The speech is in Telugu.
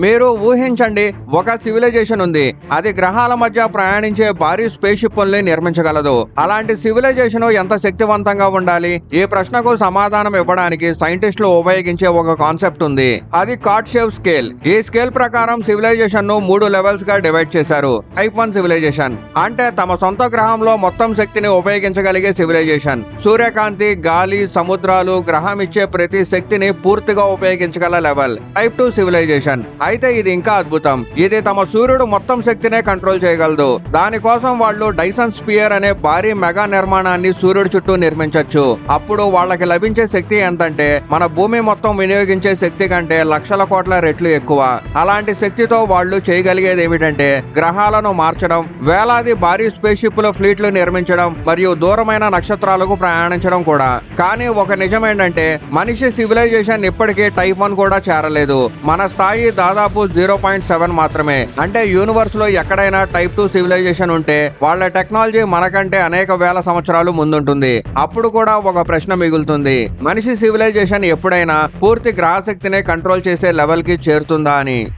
మీరు ఊహించండి, ఒక సివిలైజేషన్ ఉంది, అది గ్రహాల మధ్య ప్రయాణించే భారీ స్పేస్ షిప్పుల్ని నిర్మించగలదు. అలాంటి సివిలైజేషన్ ఎంత శక్తివంతంగా ఉండాలి? ఈ ప్రశ్నకు సమాధానం ఇవ్వడానికి సైంటిస్టులు ఉపయోగించే ఒక కాన్సెప్ట్ ఉంది. అది కార్డ్షేవ్ స్కేల్. ఈ స్కేల్ ప్రకారం సివిలైజేషన్ ను 3 లెవెల్స్ గా డివైడ్ చేశారు. టైప్ 1 సివిలైజేషన్ అంటే తమ సొంత గ్రహంలో మొత్తం శక్తిని ఉపయోగించగలిగే సివిలైజేషన్. సూర్యకాంతి, గాలి, సముద్రాలు, గ్రహం ఇచ్చే ప్రతి శక్తిని పూర్తిగా ఉపయోగించగల లెవెల్. టైప్ 2 సివిలైజేషన్ అయితే ఇది ఇంకా అద్భుతం. ఇది తమ సూర్యుడు మొత్తం శక్తినే కంట్రోల్ చేయగలదు. దానికోసం వాళ్ళు డైసన్ స్పియర్ అనే భారీ మెగా నిర్మాణాన్ని సూర్యుడు చుట్టూ నిర్మించొచ్చు. అప్పుడు వాళ్ళకి లభించే శక్తి ఎంతంటే మన భూమి మొత్తం వినియోగించే శక్తి కంటే లక్షల కోట్ల రెట్లు ఎక్కువ. అలాంటి శక్తితో వాళ్ళు చేయగలిగేది ఏమిటంటే గ్రహాలను మార్చడం, వేలాది భారీ స్పేస్ షిప్ల ఫ్లీట్లు నిర్మించడం మరియు దూరమైన నక్షత్రాలకు ప్రయాణించడం కూడా. కానీ ఒక నిజం ఏంటంటే మనిషి సివిలైజేషన్ ఇప్పటికీ టైప్ 1 కూడా చేరలేదు. మన స్థాయి దాదాపు 0.7 మాత్రమే. అంటే యూనివర్స్ లో ఎక్కడైనా టైప్ 2 సివిలైజేషన్ ఉంటే వాళ్ళ టెక్నాలజీ మనకంటే అనేక వేల సంవత్సరాలు ముందుంటుంది. అప్పుడు కూడా ఒక ప్రశ్న మిగులుతుంది, మనిషి సివిలైజేషన్ ఎప్పుడైనా పూర్తి గ్రహశక్తినే కంట్రోల్ చేసే లెవెల్ కి చేరుతుందా అని.